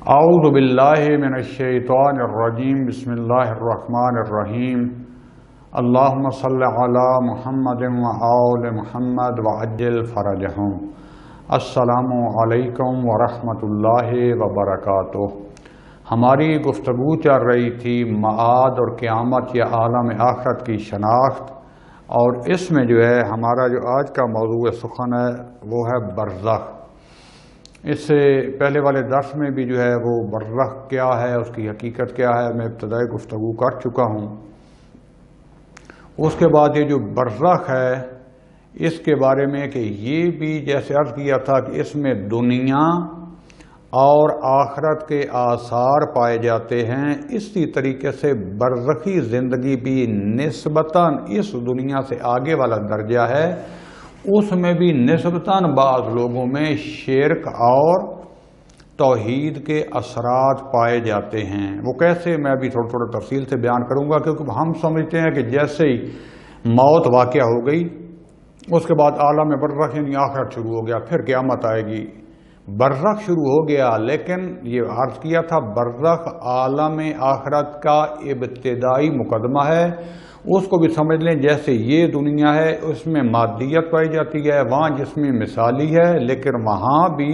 اعوذ باللہ من الشیطان الرجیم بسم اللہ الرحمن الرحیم اللہم صل علی محمد وآل محمد وعجل فرجہم۔ السلام علیکم ورحمۃ اللہ وبرکاتہ۔ ہماری گفتگو چل رہی تھی معاد اور قیامت یا عالم آخرت کی شناخت، اور اس میں جو ہے ہمارا جو آج کا موضوع سخن ہے وہ ہے برزخ۔ اس سے پہلے والے درس میں بھی جو ہے وہ برزخ کیا ہے، اس کی حقیقت کیا ہے، میں ابتدائی گفتگو کر چکا ہوں۔ اس کے بعد یہ جو برزخ ہے اس کے بارے میں کہ یہ بھی جیسے عرض کیا تھا کہ اس میں دنیا اور آخرت کے آثار پائے جاتے ہیں، اسی طریقے سے برزخی زندگی بھی نسبتاً اس دنیا سے آگے والا درجہ ہے، اس میں بھی نسبتاً بعض لوگوں میں شرک اور توحید کے اثرات پائے جاتے ہیں۔ وہ کیسے، میں ابھی تھوڑا تفصیل سے بیان کروں گا، کیونکہ ہم سمجھتے ہیں کہ جیسے ہی موت واقع ہو گئی اس کے بعد عالم برزخ یعنی آخرت شروع ہو گیا، پھر قیامت آئے گی۔ برزخ شروع ہو گیا، لیکن یہ عرض کیا تھا برزخ عالم آخرت کا ابتدائی مقدمہ ہے۔ اس کو بھی سمجھ لیں جیسے یہ دنیا ہے اس میں مادیت پائی جاتی ہے، وہاں جسم مثالی ہے، لیکن وہاں بھی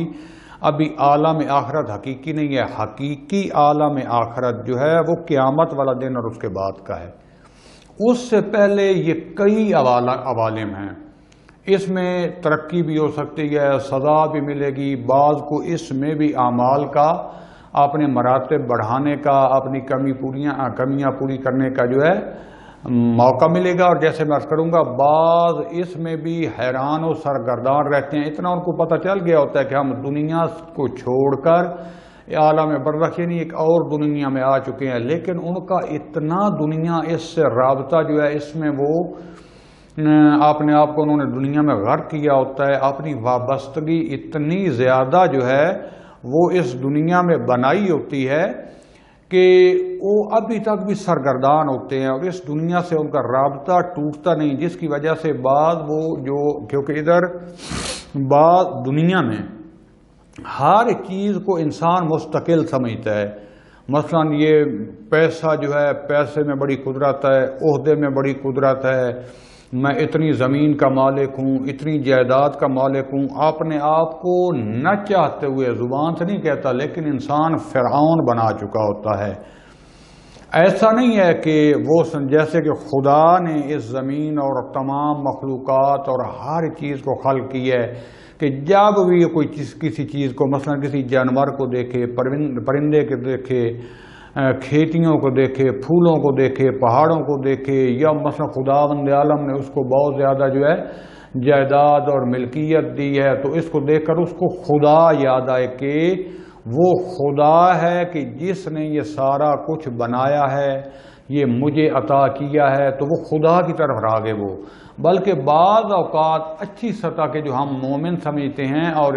ابھی عالم آخرت حقیقی نہیں ہے۔ حقیقی عالم آخرت جو ہے وہ قیامت والا دن اور اس کے بعد کا ہے۔ اس سے پہلے یہ کئی عوالم ہیں، اس میں ترقی بھی ہو سکتی ہے، سزا بھی ملے گی، بعض کو اس میں بھی اعمال کا اپنے مراتب بڑھانے کا، اپنی کمیاں پوری کرنے کا جو ہے موقع ملے گا، اور جیسے میں عرض کروں گا بعض اس میں بھی حیران و سرگردان رہتے ہیں۔ اتنا ان کو پتہ چل گیا ہوتا ہے کہ ہم دنیا کو چھوڑ کر عالم برزخ یعنی ایک اور دنیا میں آ چکے ہیں، لیکن ان کا اتنا دنیا اس سے رابطہ جو ہے، اس میں وہ اپنے آپ کو انہوں نے دنیا میں غرق کیا ہوتا ہے، اپنی وابستگی اتنی زیادہ جو ہے وہ اس دنیا میں بنائی ہوتی ہے کہ وہ ابھی تک بھی سرگردان ہوتے ہیں، اور اس دنیا سے ان کا رابطہ ٹوٹتا نہیں، جس کی وجہ سے بعض وہ جو کیونکہ ادھر بعض دنیا میں ہر چیز کو انسان مستقل سمجھتا ہے۔ مثلا یہ پیسہ جو ہے، پیسے میں بڑی قدرت ہے، عہدے میں بڑی قدرت ہے، میں اتنی زمین کا مالک ہوں، اتنی جائیداد کا مالک ہوں، اپنے آپ کو نہ چاہتے ہوئے زبان سے نہیں کہتا، لیکن انسان فرعون بنا چکا ہوتا ہے۔ ایسا نہیں ہے کہ وہ جیسے کہ خدا نے اس زمین اور تمام مخلوقات اور ہر چیز کو خلق کی ہے کہ جب بھی کوئی کسی چیز کو، مثلا کسی جانور کو دیکھے، پرندے کو دیکھے، کھیتیوں کو دیکھے، پھولوں کو دیکھے، پہاڑوں کو دیکھے، یا مثلا خداوند عالم نے اس کو بہت زیادہ جو ہے جائیداد اور ملکیت دی ہے، تو اس کو دیکھ کر اس کو خدا یاد آئے کہ وہ خدا ہے کہ جس نے یہ سارا کچھ بنایا ہے، یہ مجھے عطا کیا ہے، تو وہ خدا کی طرف راغے وہ۔ بلکہ بعض اوقات اچھی سطح کے جو ہم مومن سمجھتے ہیں اور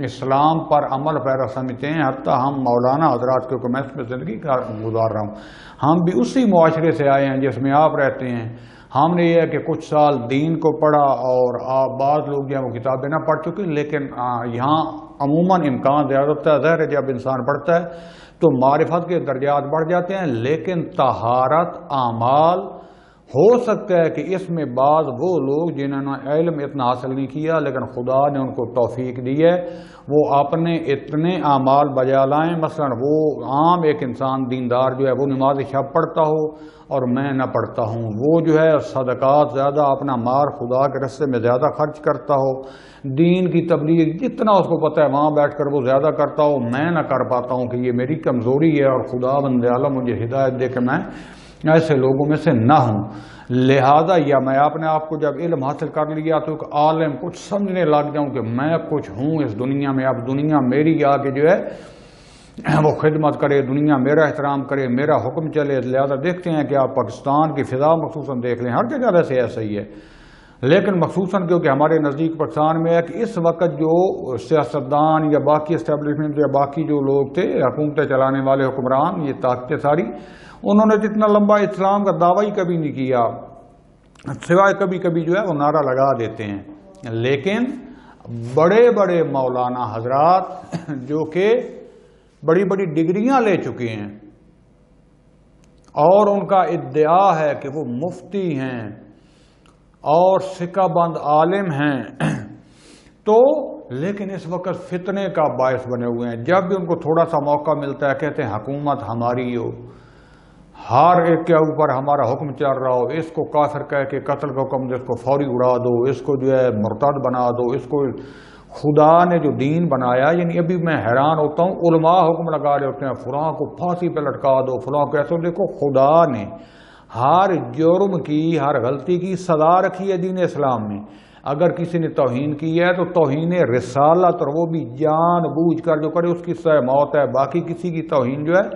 اسلام پر عمل پیرا سمجھتے ہیں، حتیٰ ہم مولانا حضرات، کیونکہ میں اس میں زندگی گزار رہا ہوں، ہم بھی اسی معاشرے سے آئے ہیں جس میں آپ رہتے ہیں۔ ہم نے یہ ہے کہ کچھ سال دین کو پڑھا، اور بعض لوگ جو ہیں وہ کتابیں نہ پڑھ چکے، لیکن یہاں عموماً امکان زیادہ ہوتا ہے، ظاہر ہے جب انسان پڑھتا ہے تو معرفت کے درجات بڑھ جاتے ہیں، لیکن طہارت اعمال ہو سکتا ہے کہ اس میں بعض وہ لوگ جنہوں نے علم اتنا حاصل نہیں کیا لیکن خدا نے ان کو توفیق دی ہے، وہ اپنے اتنے اعمال بجا لائیں۔ مثلا وہ عام ایک انسان دیندار جو ہے وہ نماز شب پڑھتا ہو اور میں نہ پڑھتا ہوں، وہ جو ہے صدقات زیادہ، اپنا مال خدا کے راستے میں زیادہ خرچ کرتا ہو، دین کی تبلیغ جتنا اس کو پتہ ہے وہاں بیٹھ کر وہ زیادہ کرتا ہو، میں نہ کر پاتا ہوں کہ یہ میری کمزوری ہے، اور خداوند عالم مجھے ہدایت دے کہ میں ایسے لوگوں میں سے نہ ہوں۔ لہذا یا میں اپنے آپ کو جب علم حاصل کر لیا تو ایک عالم کچھ سمجھنے لگ جاؤں کہ میں کچھ ہوں اس دنیا میں، اب دنیا میری آگے جو ہے وہ خدمت کرے، دنیا میرا احترام کرے، میرا حکم چلے۔ لہذا دیکھتے ہیں کہ آپ پاکستان کی فضا مخصوصاً دیکھ لیں، ہر جگہ ویسے ایسا ہی ہے، لیکن مخصوصاً کیونکہ ہمارے نزدیک پاکستان میں ہے کہ اس وقت جو سیاستدان یا باقی اسٹیبلشمنٹ یا باقی جو لوگ تھے، حکومتیں چلانے والے حکمران، یہ طاقتیں ساری، انہوں نے جتنا لمبا اسلام کا دعویٰ ہی کبھی نہیں کیا، سوائے کبھی کبھی جو ہے وہ نعرہ لگا دیتے ہیں۔ لیکن بڑے بڑے مولانا حضرات جو کہ بڑی بڑی ڈگریاں لے چکے ہیں اور ان کا ادعا ہے کہ وہ مفتی ہیں اور سکہ بند عالم ہیں، تو لیکن اس وقت فتنے کا باعث بنے ہوئے ہیں۔ جب بھی ان کو تھوڑا سا موقع ملتا ہے کہتے ہیں حکومت ہماری ہو، ہر ایک کے اوپر ہمارا حکم چل رہا ہو، اس کو کافر کہہ کے قتل کا حکم دو، اس کو فوری اڑا دو، اس کو جو ہے مرتد بنا دو، اس کو خدا نے جو دین بنایا، یعنی ابھی میں حیران ہوتا ہوں، علماء حکم لگا رہے ہوتے ہیں فلاں کو پھانسی پہ لٹکا دو، فلاں کو ایسا۔ دیکھو خدا نے ہر جرم کی، ہر غلطی کی سزا رکھی ہے دین اسلام میں۔ اگر کسی نے توہین کی ہے تو توہین رسالت، اور وہ بھی جان بوجھ کر جو کرے اس کی سزا موت ہے۔ باقی کسی کی توہین جو ہے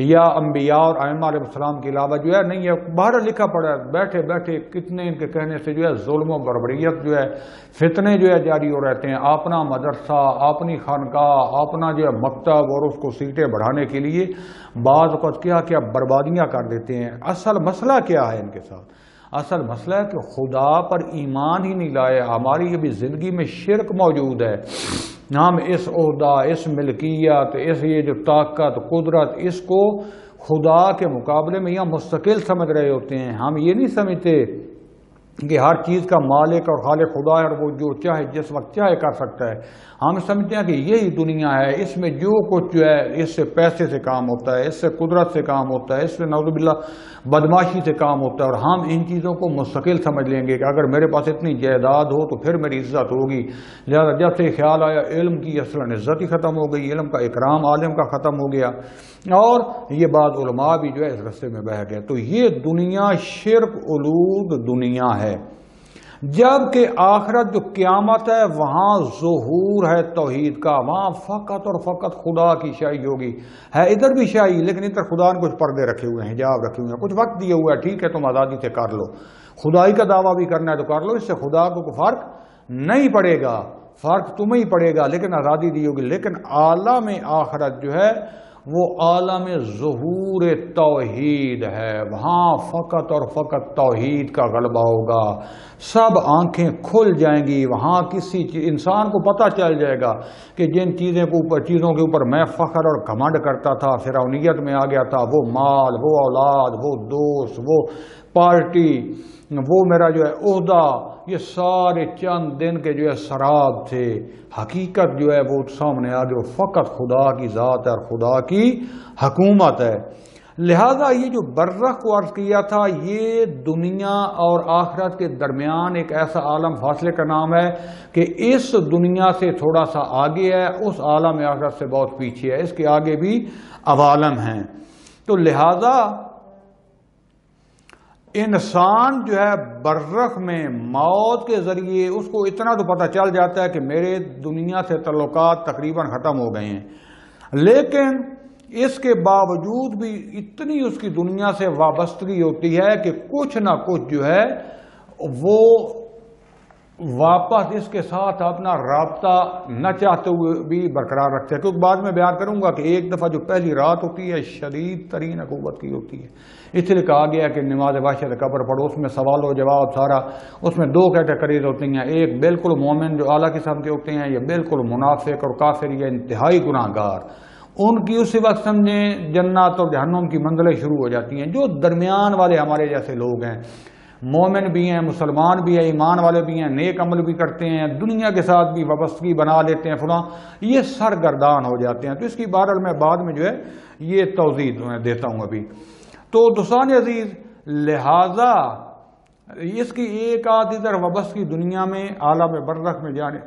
یا انبیاء اور ائمہ علیہ السلام کے علاوہ جو ہے نہیں ہے۔ باہر لکھا پڑا ہے، بیٹھے بیٹھے کتنے ان کے کہنے سے جو ہے ظلم و بربریت جو ہے، فتنے جو ہے جاری ہو رہتے ہیں۔ اپنا مدرسہ، اپنی خانقاہ، اپنا جو ہے مکتب، اور اس کو سیٹیں بڑھانے کے لیے بعض اوقات کیا کیا بربادیاں کر دیتے ہیں۔ اصل مسئلہ کیا ہے ان کے ساتھ؟ اصل مسئلہ ہے کہ خدا پر ایمان ہی نہیں لائے۔ ہماری ابھی زندگی میں شرک موجود ہے۔ ہم اس عہدہ، اس ملکیت، اس یہ جو طاقت، قدرت، اس کو خدا کے مقابلے میں یا مستقل سمجھ رہے ہوتے ہیں۔ ہم یہ نہیں سمجھتے کہ ہر چیز کا مالک اور خالق خدا ہے اور وہ جو چاہے جس وقت چاہے کر سکتا ہے۔ ہم سمجھتے ہیں کہ یہی دنیا ہے، اس میں جو کچھ جو ہے اس سے پیسے سے کام ہوتا ہے، اس سے قدرت سے کام ہوتا ہے، اس سے نعوذ باللہ بدماشی سے کام ہوتا ہے، اور ہم ان چیزوں کو مستقل سمجھ لیں گے کہ اگر میرے پاس اتنی جائیداد ہو تو پھر میری عزت ہوگی۔ لہٰذا جب سے خیال آیا علم کی اصلاً عزت ہی ختم ہو گئی، علم کا اکرام عالم کا ختم ہو گیا، اور یہ بعض علماء بھی جو ہے اس رستے میں بہہ گئے۔ تو یہ دنیا شرک آلود دنیا ہے، جبکہ آخرت جو قیامت ہے وہاں ظہور ہے توحید کا، وہاں فقط اور فقط خدا کی شاہی ہوگی۔ ہے ادھر بھی شاہی، لیکن ادھر خدا نے کچھ پردے رکھے ہوئے ہیں، حجاب رکھے ہوئے ہیں، کچھ وقت دیا ہوا ہے، ٹھیک ہے تم آزادی سے کر لو، خدائی کا دعویٰ بھی کرنا ہے تو کر لو، اس سے خدا کو کوئی فرق نہیں پڑے گا، فرق تمہیں ہی پڑے گا، لیکن آزادی دی ہوگی۔ لیکن عالم آخرت جو ہے وہ عالم ظہور توحید ہے، وہاں فقط اور فقط توحید کا غلبہ ہوگا، سب آنکھیں کھل جائیں گی، وہاں کسی انسان کو پتہ چل جائے گا کہ جن چیزوں کے اوپر میں فخر اور گھمنڈ کرتا تھا، فرعونیت میں آ گیا تھا، وہ مال، وہ اولاد، وہ دوست، وہ پارٹی، وہ میرا جو ہے عہدہ، یہ سارے چند دن کے جو ہے سراب تھے۔ حقیقت جو ہے وہ سامنے آ گئی، وہ فقط خدا کی ذات ہے اور خدا کی حکومت ہے۔ لہذا یہ جو برزخ کو عرض کیا تھا، یہ دنیا اور آخرت کے درمیان ایک ایسا عالم فاصلے کا نام ہے کہ اس دنیا سے تھوڑا سا آگے ہے، اس عالم آخرت سے بہت پیچھے ہے، اس کے آگے بھی عوالم ہیں۔ تو لہذا انسان جو ہے برزخ میں موت کے ذریعے اس کو اتنا تو پتہ چل جاتا ہے کہ میرے دنیا سے تعلقات تقریباً ختم ہو گئے ہیں، لیکن اس کے باوجود بھی اتنی اس کی دنیا سے وابستگی ہوتی ہے کہ کچھ نہ کچھ جو ہے وہ واپس اس کے ساتھ اپنا رابطہ نہ چاہتے ہوئے بھی برقرار رکھتے ہیں۔ کیونکہ بعد میں بیان کروں گا کہ ایک دفعہ جو پہلی رات ہوتی ہے شدید ترین عقوبت کی ہوتی ہے، اس لیے کہا گیا کہ نماز وحشت قبر پڑھو، اس میں سوال و جواب سارا، اس میں دو کیٹیگریز ہوتی ہیں، ایک بالکل مومن جو اعلیٰ قسم کے ہوتے ہیں، یا بالکل منافق اور کافر یا انتہائی گناہ گار، ان کی اسی وقت سمجھیں جنت اور جہنم کی منزلیں شروع ہو جاتی ہیں۔ جو درمیان والے ہمارے جیسے لوگ ہیں، مومن بھی ہیں، مسلمان بھی ہیں، ایمان والے بھی ہیں، نیک عمل بھی کرتے ہیں، دنیا کے ساتھ بھی وابستگی بنا لیتے ہیں فلاں، یہ سرگردان ہو جاتے ہیں۔ تو اس کی بہرحال میں بعد میں جو ہے یہ توضیح دیتا ہوں ابھی۔ تو دوستان عزیز، لہذا اس کی ایک آدھ ادھر وابستگی دنیا میں عالم برزخ میں جانے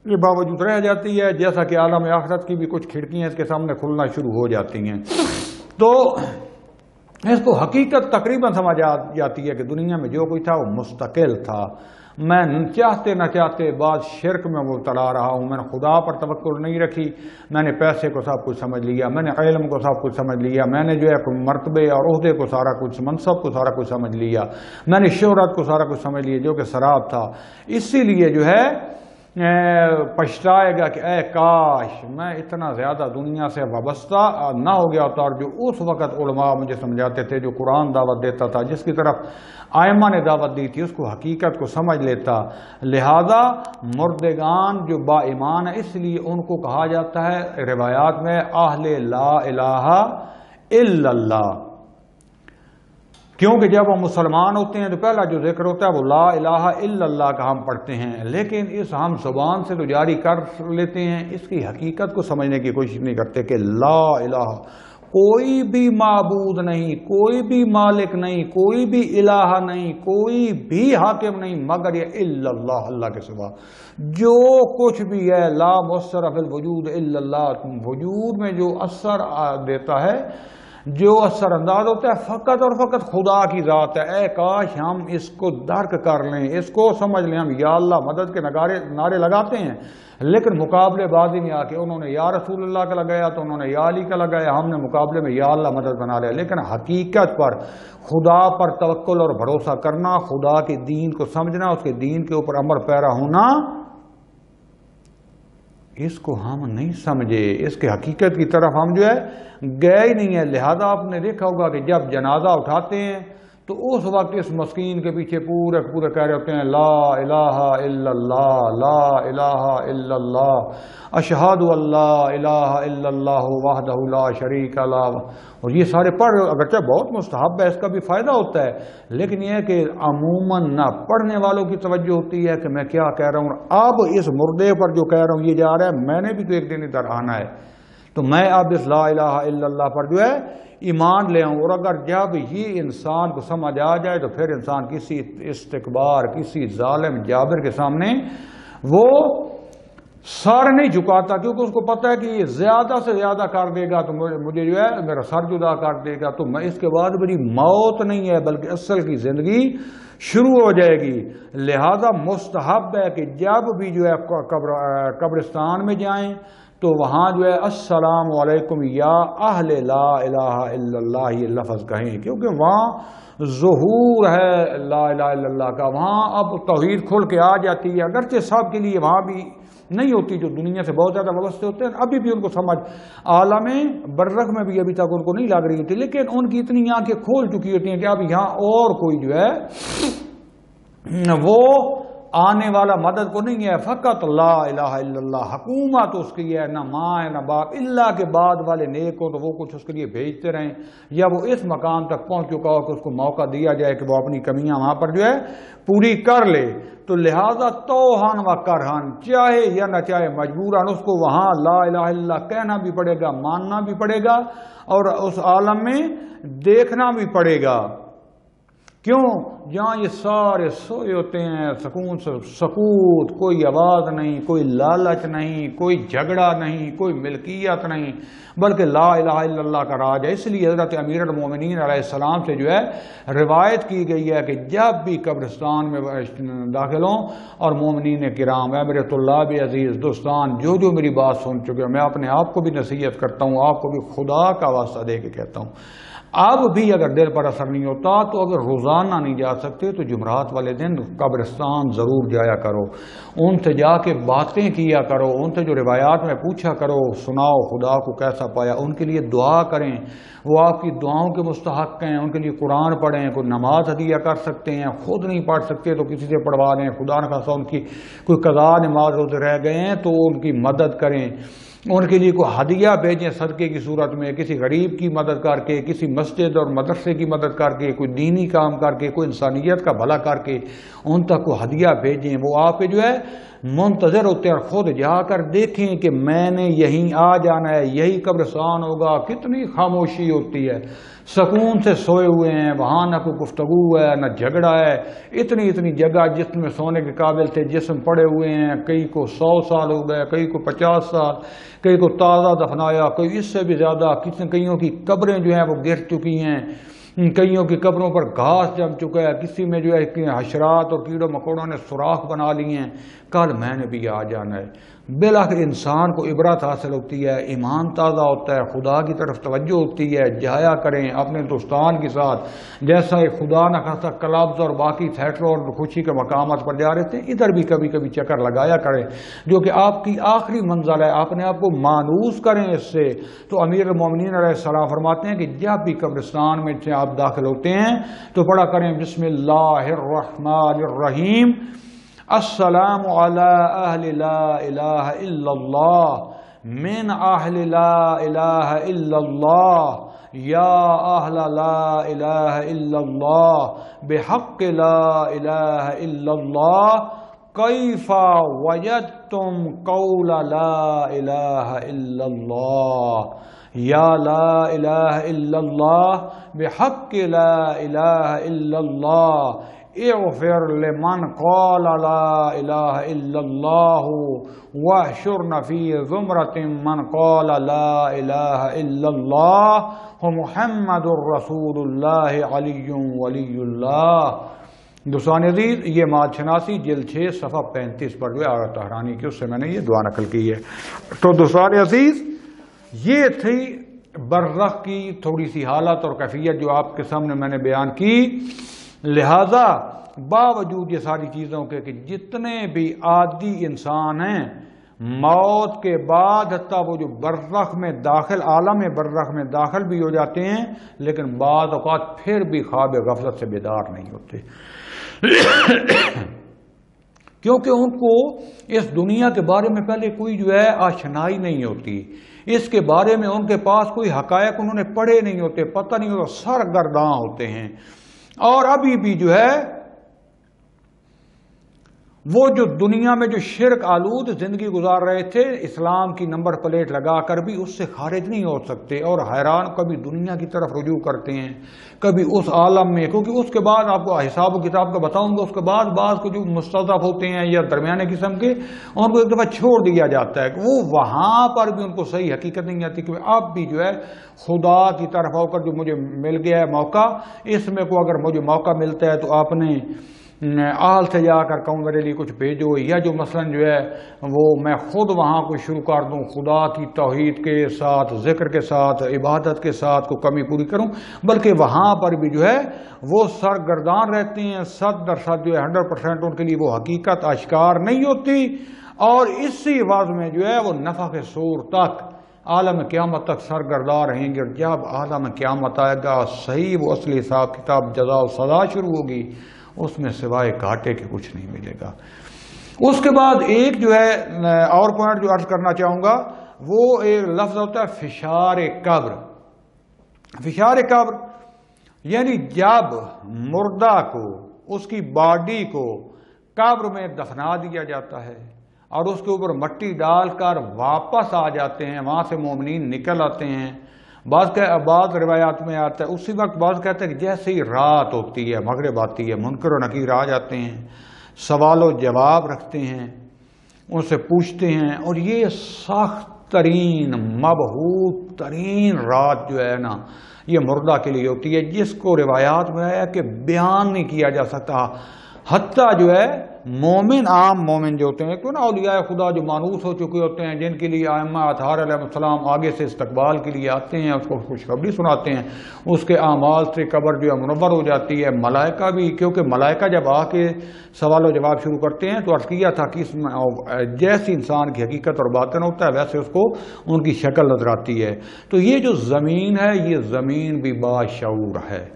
کے باوجود رہ جاتی ہے، جیسا کہ عالم آخرت کی بھی کچھ کھڑکیاں اس کے سامنے کھلنا شروع ہو جاتی ہیں۔ تو اس کو حقیقت تقریباً سمجھ جاتی ہے کہ دنیا میں جو کوئی تھا وہ مستقل تھا، میں چاہتے نہ چاہتے بعض شرک میں مبتلا رہا ہوں، میں نے خدا پر توکل نہیں رکھی، میں نے پیسے کو سب کچھ سمجھ لیا، میں نے علم کو سب کچھ سمجھ لیا، میں نے جو ہے مرتبے اور عہدے کو سارا کچھ، منصب کو سارا کچھ سمجھ لیا، میں نے شہرت کو سارا کچھ سمجھ لیا جو کہ سراب تھا۔ اسی لیے جو ہے پچھتائے گا کہ اے کاش میں اتنا زیادہ دنیا سے وابستہ نہ ہو گیا ہوتا، اور جو اس وقت علماء مجھے سمجھاتے تھے، جو قرآن دعوت دیتا تھا، جس کی طرف ائمہ نے دعوت دی تھی، اس کو حقیقت کو سمجھ لیتا۔ لہذا مردگان جو با ایمان ہے، اس لیے ان کو کہا جاتا ہے روایات میں اہل لا الہ الا اللہ، کیونکہ جب ہم مسلمان ہوتے ہیں تو پہلا جو ذکر ہوتا ہے وہ لا الہ الا اللہ کا ہم پڑھتے ہیں، لیکن اس ہم زبان سے تو جاری کر لیتے ہیں، اس کی حقیقت کو سمجھنے کی کوشش نہیں کرتے کہ لا الہ، کوئی بھی معبود نہیں، کوئی بھی مالک نہیں، کوئی بھی الہ نہیں، کوئی بھی حاکم نہیں مگر یہ الا اللہ، اللہ کے سوا جو کچھ بھی ہے، لا مؤثر فی الوجود الا اللہ، وجود میں جو اثر دیتا ہے، جو اثر انداز ہوتا ہے، فقط اور فقط خدا کی ذات ہے۔ اے کاش ہم اس کو درک کر لیں، اس کو سمجھ لیں۔ ہم یا اللہ مدد کے نعرے لگاتے ہیں، لیکن مقابلے بازی میں آ کے انہوں نے یا رسول اللہ کا لگایا تو انہوں نے یا علی کا لگایا، ہم نے مقابلے میں یا اللہ مدد بنا لیا، لیکن حقیقت پر خدا پر توکل اور بھروسہ کرنا، خدا کے دین کو سمجھنا، اس کے دین کے اوپر عمل پیرا ہونا، اس کو ہم نہیں سمجھے، اس کے حقیقت کی طرف ہم جو ہے گئے ہی نہیں ہے۔ لہذا آپ نے دیکھا ہوگا کہ جب جنازہ اٹھاتے ہیں تو اس وقت اس مسکین کے پیچھے پورے کہہ رہے ہوتے ہیں لا الہ الا اللہ، لا الہ الا اللہ، اشہد ان لا الہ الا اللہ وحدہ لا شریک لہ، اور یہ سارے پڑھ، اگرچہ بہت مستحب ہے، اس کا بھی فائدہ ہوتا ہے، لیکن یہ ہے کہ عموماً نہ پڑھنے والوں کی توجہ ہوتی ہے کہ میں کیا کہہ رہا ہوں، اب اس مردے پر جو کہہ رہا ہوں یہ جا رہا ہے، میں نے بھی تو ایک دن ادھر آنا ہے، تو میں اب اس لا الہ الا اللہ پر جو ہے ایمان لے آؤں۔ اور اگر جب یہ انسان کو سمجھ آ جائے تو پھر انسان کسی استکبار، کسی ظالم جابر کے سامنے وہ سر نہیں جھکاتا، کیونکہ اس کو پتہ ہے کہ یہ زیادہ سے زیادہ کر دے گا تو مجھے جو ہے میرا سر جدا کر دے گا، تو میں اس کے بعد میری موت نہیں ہے بلکہ اصل کی زندگی شروع ہو جائے گی۔ لہذا مستحب ہے کہ جب بھی جو ہے قبرستان میں جائیں تو وہاں جو ہے السلام علیکم یا اہل لا الہ الا اللہ یہ لفظ کہیں، کیونکہ وہاں ظہور ہے لا الہ الا اللہ کا، وہاں اب توحید کھل کے آ جاتی ہے، اگرچہ سب کے لیے وہاں بھی نہیں ہوتی، جو دنیا سے بہت زیادہ وابستہ ہوتے ہیں ابھی بھی ان کو سمجھ عالم برزخ میں بھی ابھی تک ان کو نہیں لگ رہی ہوتی، لیکن ان کی اتنی آنکھیں کھول چکی ہوتی ہیں کہ اب یہاں اور کوئی جو ہے وہ آنے والا مدد کو نہیں ہے، فقط لا الہ الا اللہ، حکومت اس کی ہے، نہ ماں ہے نہ باپ، اللہ کے بعد والے نیک ہو تو وہ کچھ اس کے لیے بھیجتے رہیں، یا وہ اس مقام تک پہنچ چکا ہو کہ اس کو موقع دیا جائے کہ وہ اپنی کمیاں وہاں پر جو ہے پوری کر لے، تو لہذا توہن و کرہن، چاہے یا نہ چاہے مجبوراً اس کو وہاں لا الہ الا اللہ کہنا بھی پڑے گا، ماننا بھی پڑے گا، اور اس عالم میں دیکھنا بھی پڑے گا۔ کیوں؟ جہاں یہ سارے سوئے ہوتے ہیں سکون سے سکوت، کوئی آواز نہیں، کوئی لالچ نہیں، کوئی جھگڑا نہیں، کوئی ملکیت نہیں، بلکہ لا الہ الا اللہ کا راج ہے۔ اس لیے حضرت امیر المومنین علیہ السلام سے جو ہے روایت کی گئی ہے کہ جب بھی قبرستان میں داخل ہوں اور مومنین کرام، اے میرے طلاب عزیز دوستان، جو میری بات سن چکے ہیں، میں اپنے آپ کو بھی نصیحت کرتا ہوں، آپ کو بھی خدا کا واسطہ دے کے کہتا ہوں، اب بھی اگر دل پر اثر نہیں ہوتا تو اگر روزانہ نہیں جا سکتے تو جمعرات والے دن قبرستان ضرور جایا کرو، ان سے جا کے باتیں کیا کرو، ان سے جو روایات میں پوچھا کرو، سناؤ خدا کو کیسا پایا، ان کے لیے دعا کریں، وہ آپ کی دعاؤں کے مستحق ہیں، ان کے لیے قرآن پڑھیں، کوئی نماز ہدیہ کر سکتے ہیں، خود نہیں پڑھ سکتے تو کسی سے پڑھوا دیں، خدا نخواستہ ان کی کوئی قضا نماز روزے رہ گئے ہیں تو ان کی مدد کریں، ان کے لیے کوئی ہدیہ بھیجیں صدقے کی صورت میں، کسی غریب کی مدد کر کے، کسی مسجد اور مدرسے کی مدد کر کے، کوئی دینی کام کر کے، کوئی انسانیت کا بھلا کر کے ان تک کو ہدیہ بھیجیں، وہ آپ پہ جو ہے منتظر ہوتے ہیں، اور خود جا کر دیکھیں کہ میں نے یہیں آ جانا ہے، یہی قبرستان ہوگا، کتنی خاموشی ہوتی ہے، سکون سے سوئے ہوئے ہیں، وہاں نہ کوئی گفتگو ہے نہ جھگڑا ہے، اتنی جگہ جسم میں سونے کے قابل تھے جسم پڑے ہوئے ہیں، کئی کو 100 سال ہو گئے، کئی کو 50 سال، کئی کو تازہ دفنایا، کئی اس سے بھی زیادہ، کئیوں کی قبریں جو ہیں وہ گر چکی ہیں، کئیوں کی قبروں پر گھاس جم چکا ہے، کسی میں جو ہے حشرات اور کیڑوں مکوڑوں نے سوراخ بنا لی ہیں، کل میں نے بھی آ جانا ہے، بالآخر انسان کو عبرت حاصل ہوتی ہے، ایمان تازہ ہوتا ہے، خدا کی طرف توجہ ہوتی ہے۔ جایا کریں اپنے دوستان کے ساتھ، جیسا خدا نہ خاصا کلبز اور باقی تھیٹروں اور خوشی کے مقامات پر جا رہے تھے، ادھر بھی کبھی کبھی چکر لگایا کریں، جو کہ آپ کی آخری منزل ہے۔ اپنے آپ کو مانوس کریں اس سے۔ تو امیر المومنین علیہ السلام فرماتے ہیں کہ جب بھی قبرستان میں سے آپ داخل ہوتے ہیں تو پڑھا کریں بسم اللہ الرحمن الرحیم، السلام علی اہل لا الہ الا اللہ من اہل لا الہ الا اللہ یا اہل لا الہ الا اللہ بحق لا الہ الا اللہ کیف وجدتم قول لا الہ الا اللہ یا لا الہ الا اللہ بحق لا الہ الا اللہ اغفر لمن قال لا الہ الا اللہ واحشرنا فی زمرۃ من قال لا الہ الا اللہ محمد الرسول اللہ علی ولی اللہ۔ دوستان عزیز، یہ ماد شناسی جلد 6 صفحہ 35 پر جو آیت طہرانی کی اس سے میں نے یہ دعا نقل کی ہے۔ تو دوستان عزیز، یہ تھی برزخ کی تھوڑی سی حالت اور کیفیت جو آپ کے سامنے میں نے بیان کی۔ لہذا باوجود یہ ساری چیزوں کے کہ جتنے بھی عادی انسان ہیں موت کے بعد حتیٰ وہ جو برزخ میں داخل، عالم برزخ میں داخل بھی ہو جاتے ہیں، لیکن بعض اوقات پھر بھی خواب غفلت سے بیدار نہیں ہوتے کیونکہ ان کو اس دنیا کے بارے میں پہلے کوئی جو ہے آشنائی نہیں ہوتی، اس کے بارے میں ان کے پاس کوئی حقائق انہوں نے پڑھے نہیں ہوتے، پتہ نہیں ہوتا، سرگرداں ہوتے ہیں۔ اور ابھی بھی جو ہے وہ جو دنیا میں جو شرک آلود زندگی گزار رہے تھے، اسلام کی نمبر پلیٹ لگا کر بھی اس سے خارج نہیں ہو سکتے، اور حیران کبھی دنیا کی طرف رجوع کرتے ہیں، کبھی اس عالم میں، کیونکہ اس کے بعد آپ کو حساب و کتاب کا بتاؤں گا، اس کے بعد بعض کو جو مستضعف ہوتے ہیں یا درمیانے قسم کے، ان کو ایک دفعہ چھوڑ دیا جاتا ہے، وہ وہاں پر بھی ان کو صحیح حقیقت نہیں آتی کہ اب بھی جو ہے خدا کی طرف ہو کر جو مجھے مل گیا ہے موقع، اس میں کو اگر مجھے موقع ملتا ہے تو آپ نے آل سے جا کر کہوں میرے لیے کچھ بھیجو، یا جو مثلا جو ہے وہ میں خود وہاں کو شروع کر دوں، خدا کی توحید کے ساتھ، ذکر کے ساتھ، عبادت کے ساتھ کو کمی پوری کروں، بلکہ وہاں پر بھی جو ہے وہ سرگردان رہتے ہیں، 100% جو ہے 100% ان کے لیے وہ حقیقت اشکار نہیں ہوتی، اور اسی وضع میں جو ہے وہ نفخ صور تک عالم قیامت تک سرگرداں رہیں گے، اور جب عالم قیامت آئے گا صحیح وہ اصلی حساب کتاب جزا و سزا شروع ہوگی، اس میں سوائے گھاٹے کے کچھ نہیں ملے گا۔ اس کے بعد ایک جو ہے اور پوائنٹ جو عرض کرنا چاہوں گا، وہ ایک لفظ ہوتا ہے فشار قبر۔ فشار قبر یعنی جب مردہ کو، اس کی باڈی کو قبر میں دفنا دیا جاتا ہے اور اس کے اوپر مٹی ڈال کر واپس آ جاتے ہیں، وہاں سے مومنین نکل آتے ہیں، بعض روایات میں آتا ہے اسی وقت، بعض کہتے ہیں کہ جیسے ہی رات ہوتی ہے، مغرب آتی ہے، منکر و نکیر آ جاتے ہیں، سوال و جواب رکھتے ہیں، ان سے پوچھتے ہیں، اور یہ سخت ترین مبہوت ترین رات جو ہے نا یہ مردہ کے لیے ہوتی ہے، جس کو روایات میں آیا کہ بیان نہیں کیا جا سکتا، حتیٰ جو ہے مومن، عام مومن جو ہوتے ہیں تو نا اولیاء خدا جو مانوس ہو چکے ہوتے ہیں، جن کے لیے ائمہ اطہار علیہ السلام آگے سے استقبال کے لیے آتے ہیں، اس کو خوشخبری سناتے ہیں، اس کے اعمال سے قبر جو ہے منور ہو جاتی ہے، ملائکہ بھی، کیونکہ ملائکہ جب آ کے سوال و جواب شروع کرتے ہیں تو عرض کیا تھا کہ اس میں جیسی انسان کی حقیقت اور باطن ہوتا ہے ویسے اس کو ان کی شکل نظر آتی ہے۔ تو یہ جو زمین ہے، یہ زمین بھی باشعور ہے،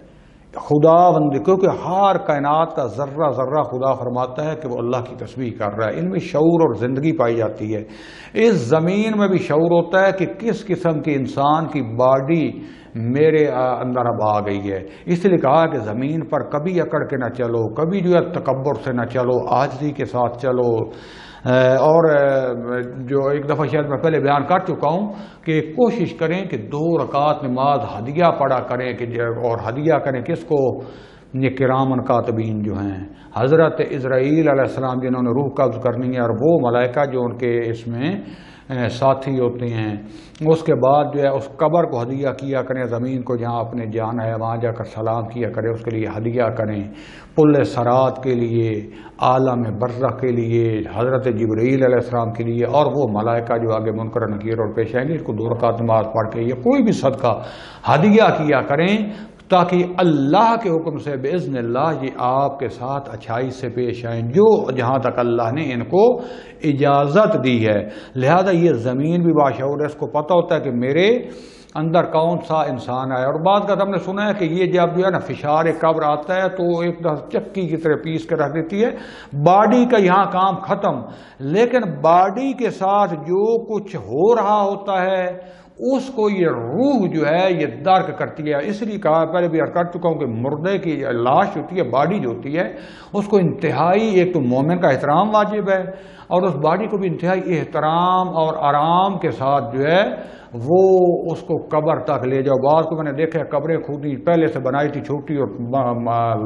خدا بند، کیونکہ ہر کائنات کا ذرہ ذرہ خدا فرماتا ہے کہ وہ اللہ کی تسبیح کر رہا ہے، ان میں شعور اور زندگی پائی جاتی ہے۔ اس زمین میں بھی شعور ہوتا ہے کہ کس قسم کے انسان کی باڈی میرے اندر اب آ گئی ہے، اس لیے کہا کہ زمین پر کبھی اکڑ کے نہ چلو، کبھی جو ہے تکبر سے نہ چلو، عاجزی کے ساتھ چلو۔ اور جو ایک دفعہ شاید میں پہلے بیان کر چکا ہوں کہ کوشش کریں کہ 2 رکعت نماز ہدیہ پڑھا کریں، کہ اور ہدیہ کریں کس کو؟ یہ کرام کاتبین جو ہیں، حضرت اسرائیل علیہ السلام جنہوں نے روح قبض کرنی ہے، اور وہ ملائکہ جو ان کے اس میں ساتھی ہوتے ہیں، اس کے بعد جو ہے اس قبر کو ہدیہ کیا کریں، زمین کو جہاں اپنے جانا ہے وہاں جا کر سلام کیا کریں، اس کے لیے ہدیہ کریں، پل صراط کے لیے، عالم برزخ کے لیے، حضرت جبرائیل علیہ السلام کے لیے، اور وہ ملائکہ جو آگے منکر نکیر اور پیش آئیں گے، اس کو 2 رکعت نماز پڑھ کے یا کوئی بھی صدقہ ہدیہ کیا کریں، تاکہ اللہ کے حکم سے باذن اللہ یہ آپ کے ساتھ اچھائی سے پیش آئیں، جو جہاں تک اللہ نے ان کو اجازت دی ہے۔ لہذا یہ زمین بھی باشعور ہے، اس کو پتہ ہوتا ہے کہ میرے اندر کون سا انسان آیا۔ اور بعد کا ہم نے سنا ہے کہ یہ جب جو ہے نا فشار قبر آتا ہے تو ایک چکی کی طرح پیس کے رکھ دیتی ہے، باڈی کا یہاں کام ختم، لیکن باڈی کے ساتھ جو کچھ ہو رہا ہوتا ہے اس کو یہ روح جو ہے یہ درک کرتی ہے۔ اس لیے کہا، پہلے بھی عرض کر چکا ہوں کہ مردے کی لاش ہوتی ہے، باڈی جو ہوتی ہے اس کو انتہائی، ایک تو مومن کا احترام واجب ہے، اور اس باڈی کو بھی انتہائی احترام اور آرام کے ساتھ جو ہے وہ اس کو قبر تک لے جاؤ۔ بعض کو میں نے دیکھا ہے قبریں کھودی پہلے سے بنائی تھی چھوٹی اور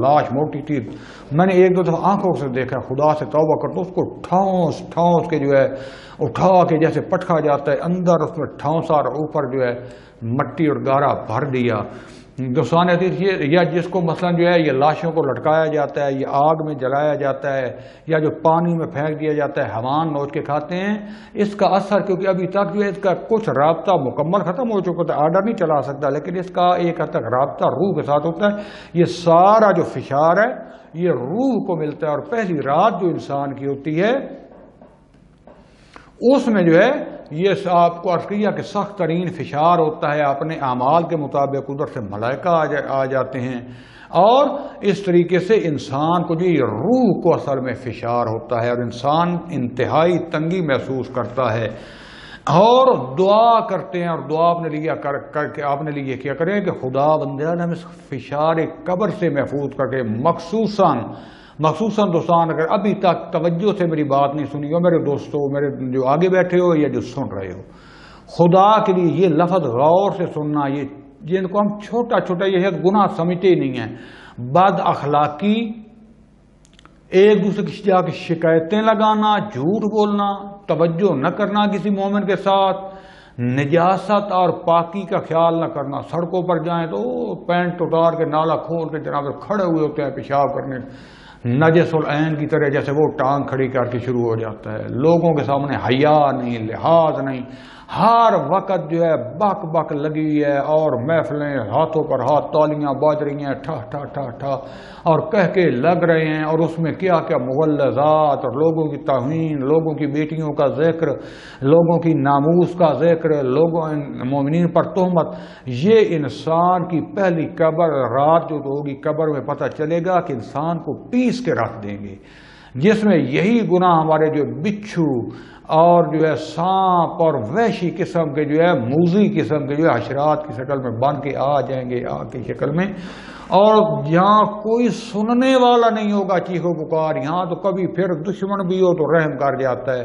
لاش موٹی تھی، میں نے 1-2 دفعہ آنکھوں سے دیکھا، خدا سے توبہ کرتا ہوں، اس کو ٹھونس کے جو ہے اٹھا کے جیسے پٹکا جاتا ہے اندر، اس میں ٹھونسا اور اوپر جو ہے مٹی اور گارا بھر دیا۔ دوستان حدیث یا جس کو مثلا جو ہے یہ لاشوں کو لٹکایا جاتا ہے، یہ آگ میں جلایا جاتا ہے، یا جو پانی میں پھینک دیا جاتا ہے، حیوان نوچ کے کھاتے ہیں، اس کا اثر کیونکہ ابھی تک جو ہے اس کا کچھ رابطہ مکمل ختم ہو چکا ہے، آرڈر نہیں چلا سکتا، لیکن اس کا ایک حد تک رابطہ روح کے ساتھ ہوتا ہے۔ یہ سارا جو فشار ہے یہ روح کو ملتا ہے، اور پہلی رات جو انسان کی ہوتی ہے اس میں جو ہے یہ آپ کو عرض کیا کہ سخت ترین فشار ہوتا ہے، اپنے اعمال کے مطابق ادھر سے ملائکہ آ جاتے ہیں، اور اس طریقے سے انسان کو جو یہ روح کو اصل میں فشار ہوتا ہے، اور انسان انتہائی تنگی محسوس کرتا ہے، اور دعا کرتے ہیں، اور دعا آپ نے لیے کیا کریں کہ خدا بندیان ہمیں فشار قبر سے محفوظ کر کے، مخصوصاً دوستان اگر ابھی تک توجہ سے میری بات نہیں سنی ہو، میرے دوستو، میرے جو آگے بیٹھے ہو یا جو سن رہے ہو، خدا کے لیے یہ لفظ غور سے سننا، یہ جن کو ہم چھوٹا یہ گناہ سمجھتے ہی نہیں ہیں، بد اخلاقی، ایک دوسرے کی جا کے شکایتیں لگانا، جھوٹ بولنا، توجہ نہ کرنا کسی مومن کے ساتھ، نجاست اور پاکی کا خیال نہ کرنا، سڑکوں پر جائیں تو پینٹ اتار کے نالا کھول کے جناب کھڑے ہوئے ہوتے ہیں پیشاب کرنے، نجس العین کی طرح جیسے وہ ٹانگ کھڑی کر کے شروع ہو جاتا ہے، لوگوں کے سامنے حیا نہیں، لحاظ نہیں، ہر وقت جو ہے بک لگی ہوئی ہے، اور محفلیں ہاتھوں پر ہاتھ، تالیاں باج رہی ہیں، ٹھا ٹھا ٹھا ٹھا، اور کہہ کے لگ رہے ہیں، اور اس میں کیا کیا مغلظات اور لوگوں کی توہین، لوگوں کی بیٹیوں کا ذکر، لوگوں کی ناموس کا ذکر، لوگوں مومنین پر تہمت۔ یہ انسان کی پہلی قبر رات جو ہوگی قبر میں پتہ چلے گا کہ انسان کو پیس کے رکھ دیں گے، جس میں یہی گناہ ہمارے جو بچھو اور جو ہے سانپ اور وحشی قسم کے جو ہے موذی قسم کے جو ہے حشرات کی شکل میں بن کے آ جائیں گے، آگ کی شکل میں، اور یہاں کوئی سننے والا نہیں ہوگا چیخو پکار، یہاں تو کبھی پھر دشمن بھی ہو تو رحم کر جاتا ہے،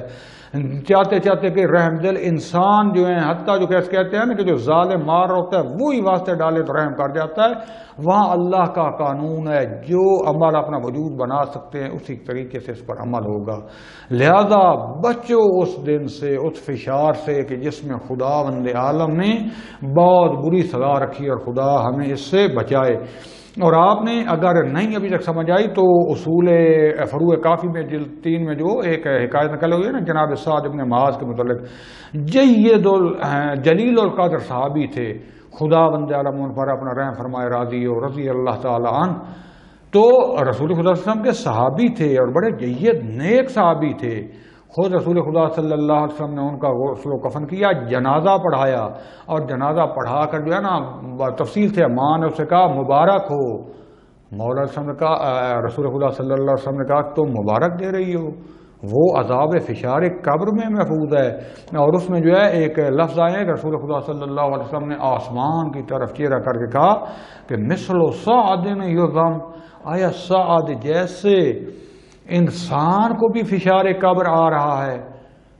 چاہتے کہ رحم دل انسان جو ہیں، حتیٰ جو کہتے ہیں نا کہ جو ظالم مار ہوتا ہے وہی واسطے ڈالے تو رحم کر جاتا ہے، وہاں اللہ کا قانون ہے، جو عمل اپنا وجود بنا سکتے ہیں اسی طریقے سے اس پر عمل ہوگا۔ لہذا بچو اس دن سے، اس فشار سے کہ جس میں خداوند عالم نے بہت بری سزا رکھی، اور خدا ہمیں اس سے بچائے۔ اور آپ نے اگر نہیں ابھی تک سمجھ آئی تو اصول فروع کافی میں جلد 3 میں جو ایک حکایت نقل ہوئی ہے نا جناب سعد بن معاذ کے متعلق، جلیل القدر صحابی تھے، خدا بند عالم ان پر اپنا رحم فرمائے راضی اور رضی اللہ تعالی عنہ، تو رسول خدا صلی اللہ علیہ وسلم کے صحابی تھے اور بڑے جید نیک صحابی تھے۔ خود رسول خدا صلی اللہ علیہ وسلم نے ان کا غسل و کفن کیا، جنازہ پڑھایا، اور جنازہ پڑھا کر جو ہے نا تفصیل سے ماں نے اسے کہا مبارک ہو، مولا وسلم نے کہا، رسول خدا صلی اللہ علیہ وسلم نے کہا تم مبارک دے رہی ہو، وہ عذاب فشار قبر میں محفوظ ہے۔ اور اس میں جو ہے ایک لفظ آئے کہ رسول خدا صلی اللہ علیہ وسلم نے آسمان کی طرف چہرہ کر کے کہا کہ مثل سعد یضم، آیا سعد جیسے انسان کو بھی فشار قبر آ رہا ہے؟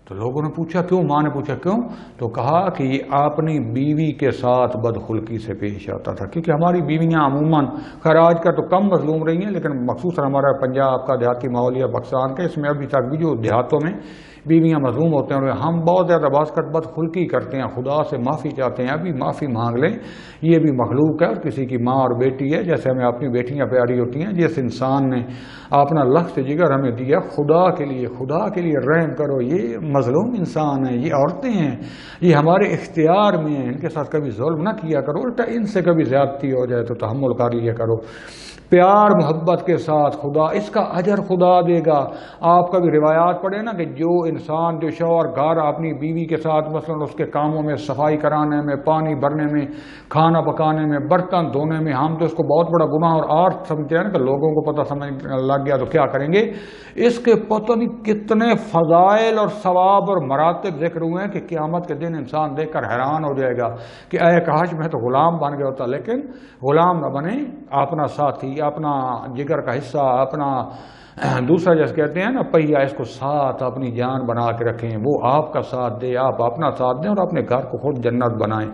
تو لوگوں نے پوچھا کیوں؟ ماں نے پوچھا کیوں؟ تو کہا کہ یہ اپنی بیوی کے ساتھ بدخلقی سے پیش آتا تھا، کیونکہ ہماری بیویاں عموماً خیر آج کا تو کم مظلوم رہی ہیں، لیکن مخصوصاً ہمارا پنجاب کا دیہاتی ماحول یا پاکستان کا، اس میں ابھی تک بھی جو دیہاتوں میں بیویاں مظلوم ہوتے ہیں اور ہم بہت زیادہ بدخلقی کرتے ہیں، خدا سے معافی چاہتے ہیں، ابھی معافی مانگ لیں، یہ بھی مخلوق ہے اور کسی کی ماں اور بیٹی ہے، جیسے ہمیں اپنی بیٹیاں پیاری ہوتی ہیں، جس انسان نے اپنا لخت جگر ہمیں دیا، خدا کے لیے رحم کرو، یہ مظلوم انسان ہے، یہ عورتیں ہیں، یہ ہمارے اختیار میں ہیں، ان کے ساتھ کبھی ظلم نہ کیا کرو، الٹا ان سے کبھی زیادتی ہو جائے تو تحمل کر لیا کرو، پیار محبت کے ساتھ، خدا اس کا اجر خدا دے گا۔ آپ کا بھی روایات پڑھے نا کہ جو انسان جو شوہر گھر اپنی بیوی کے ساتھ مثلا اس کے کاموں میں، صفائی کرانے میں، پانی بھرنے میں، کھانا پکانے میں، برتن دھونے میں، ہم تو اس کو بہت بڑا گناہ اور آرٹ سمجھتے ہیں نا کہ لوگوں کو پتہ سمجھ لگ گیا تو کیا کریں گے، اس کے پتہ نہیں کتنے فضائل اور ثواب اور مراتب ذکر ہوئے ہیں کہ قیامت کے دن انسان دیکھ کر حیران ہو جائے گا کہ اے کاش میں تو غلام بن گیا ہوتا، لیکن غلام نہ بنے، اپنا ساتھی، اپنا جگر کا حصہ، اپنا دوسرا جیسے کہتے ہیں نا پہیا، اس کو ساتھ اپنی جان بنا کے رکھیں، وہ آپ کا ساتھ دے، آپ اپنا ساتھ دیں اور اپنے گھر کو خود جنت بنائیں،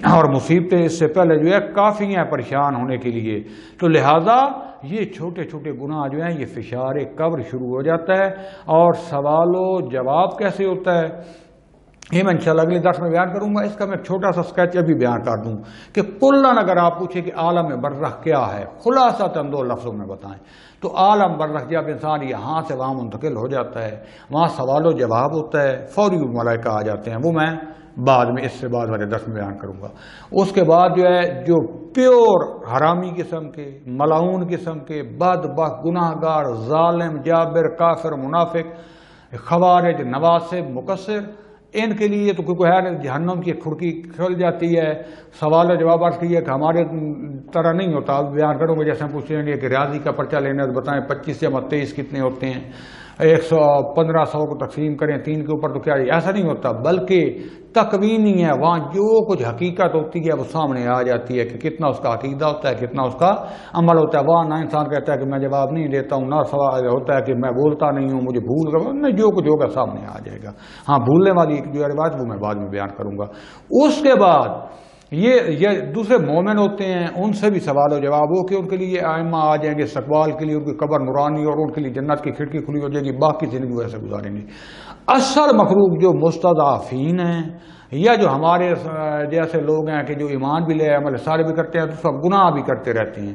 اور مصیبتیں اس سے پہلے جو ہے کافی ہیں پریشان ہونے کے لیے، تو لہٰذا یہ چھوٹے چھوٹے گناہ جو ہیں یہ فشار قبر شروع ہو جاتا ہے، اور سوال و جواب کیسے ہوتا ہے یہ میں انشاءاللہ اگلے درس میں بیان کروں گا، اس کا میں ایک چھوٹا سا اسکیچ ابھی بیان کر دوں کہ کلاً اگر آپ پوچھیں کہ عالم برزخ کیا ہے، خلاصتاً 2 لفظوں میں بتائیں تو عالم برزخ جب انسان یہاں سے وہاں منتقل ہو جاتا ہے، وہاں سوال و جواب ہوتا ہے، فوری ملائکہ آ جاتے ہیں، وہ میں بعد میں اس سے بعد والے درس میں بیان کروں گا۔ اس کے بعد جو ہے جو پیور حرامی قسم کے، ملعون قسم کے، بدبخت، گناہ گار، ظالم، جابر، کافر، منافق، خوارج، نواسب، مقصر، ان کے لیے تو کوئی ہے جہنم کی کھڑکی کھل جاتی ہے۔ سوال و جواب عرض کیے کہ ہمارے طرح نہیں ہوتا، اب بیان کروں گے جیسے ہم پوچھیں گے کہ ریاضی کا پرچہ لینا ہے تو بتائیں 25 یا 23 کتنے ہوتے ہیں، 1500 کو تقسیم کریں 3 کے اوپر، تو کیا ایسا نہیں ہوتا، بلکہ تکوینی ہے، وہاں جو کچھ حقیقت ہوتی ہے وہ سامنے آ جاتی ہے کہ کتنا اس کا عقیدہ ہوتا ہے، کتنا اس کا عمل ہوتا ہے۔ وہاں نہ انسان کہتا ہے کہ میں جواب نہیں دیتا ہوں، نہ سوال ہوتا ہے کہ میں بولتا نہیں ہوں، مجھے بھول گیا، نہیں، جو کچھ ہوگا سامنے آ جائے گا۔ ہاں بھولنے والی جو روایت وہ میں بعد میں بیان کروں گا۔ اس کے بعد یہ دوسرے مومن ہوتے ہیں، ان سے بھی سوال و جواب ہو کہ ان کے لیے ائمہ آ جائیں گے استقبال کے لیے، ان کی قبر نورانی اور ان کے لیے جنت کی کھڑکی کھلی ہو جائے گی، باقی زندگی ویسے گزاریں گے۔ اصل مخلوق جو مستضعفین ہیں یا جو ہمارے جیسے لوگ ہیں کہ جو ایمان بھی لے عمل سارے بھی کرتے ہیں تو سب گناہ بھی کرتے رہتے ہیں،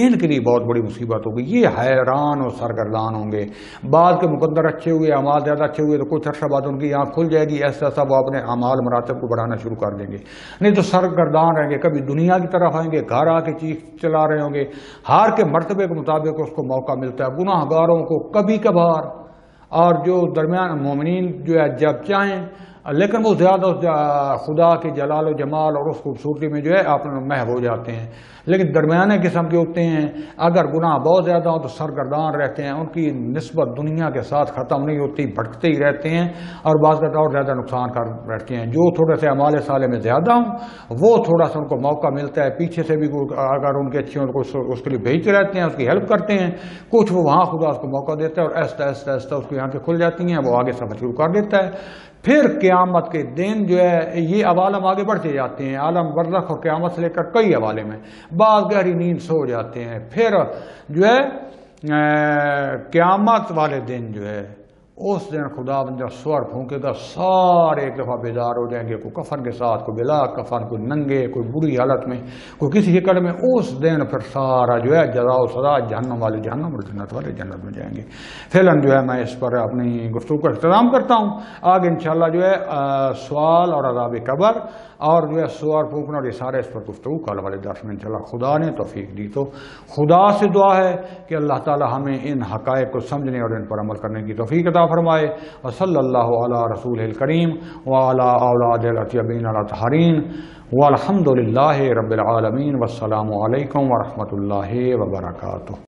ان کے لیے بہت بڑی مصیبت ہوگی، یہ حیران اور سرگردان ہوں گے۔ بعض کے مقدر اچھے ہوئے، اعمال زیادہ اچھے ہوئے تو کچھ عرصہ بعد ان کی آنکھ کھل جائے گی، ایسا ایسا وہ اپنے اعمال مراتب کو بڑھانا شروع کر دیں گے، نہیں تو سرگردان رہیں گے، کبھی دنیا کی طرف آئیں گے، گھر آ کے چیخ چلا رہے ہوں گے، ہر کے مرتبے کے مطابق اس کو موقع ملتا ہے۔ گناہ گاروں کو کبھی کبھار اور جو درمیان مومنین جو ہے جب چاہیں، لیکن وہ زیادہ خدا کے جلال و جمال اور اس خوبصورتی میں جو ہے آپ محو ہو جاتے ہیں، لیکن درمیانے قسم کے ہوتے ہیں، اگر گناہ بہت زیادہ ہو تو سرگردان رہتے ہیں، ان کی نسبت دنیا کے ساتھ ختم نہیں ہوتی، بھٹکتے ہی رہتے ہیں اور بعض کا اور زیادہ نقصان کر رہتے ہیں۔ جو تھوڑے سے اعمال صالح میں زیادہ ہوں وہ تھوڑا سا ان کو موقع ملتا ہے، پیچھے سے بھی اگر ان کے اچھے کو اس کے لیے بھیجتے رہتے ہیں، اس کی ہیلپ کرتے ہیں، کچھ وہ وہاں خدا اس کو موقع دیتا ہے اور آہستہ آہستہ آہستہ اس کی آنکھیں کھل جاتی ہیں، وہ آگے سفر شروع کر دیتا ہے۔ پھر قیامت کے دن جو ہے یہ عوالم آگے بڑھتے جاتے ہیں، عالم برزخ اور قیامت سے لے کر کئی حوالے میں، بعض گہری نیند سو جاتے ہیں، پھر جو ہے قیامت والے دن جو ہے اس دن خدا بندہ سور پھونکے گا، سارے ایک دفعہ بیدار ہو جائیں گے، کوئی کفن کے ساتھ، کوئی بلا کفن، کوئی ننگے، کوئی بری حالت میں، کوئی کسی شکل میں۔ اس دن پھر سارا جو ہے جزا و سزا، جہنم والے جہنم اور جنت والے جنت میں جائیں گے۔ فی الحال جو ہے میں اس پر اپنی گفتگو کا اختتام کرتا ہوں، آگے انشاءاللہ جو ہے سوال اور عذاب قبر اور جو ہے سور پھونکنا اور یہ سارے اس پر گفتگو کل والے درس میں انشاءاللہ خدا نے توفیق دی تو خدا سے دعا ہے کہ اللہ تعالی ہمیں ان حقائق کو سمجھنے اور ان پر عمل کرنے کی توفیق عطا فرمائے۔ وصلی اللہ علی رسول الکریم وعلی اولاد الاطیبین الاطہرین والحمد للہ رب العالمین، والسلام علیکم ورحمۃ اللہ وبرکاتہ۔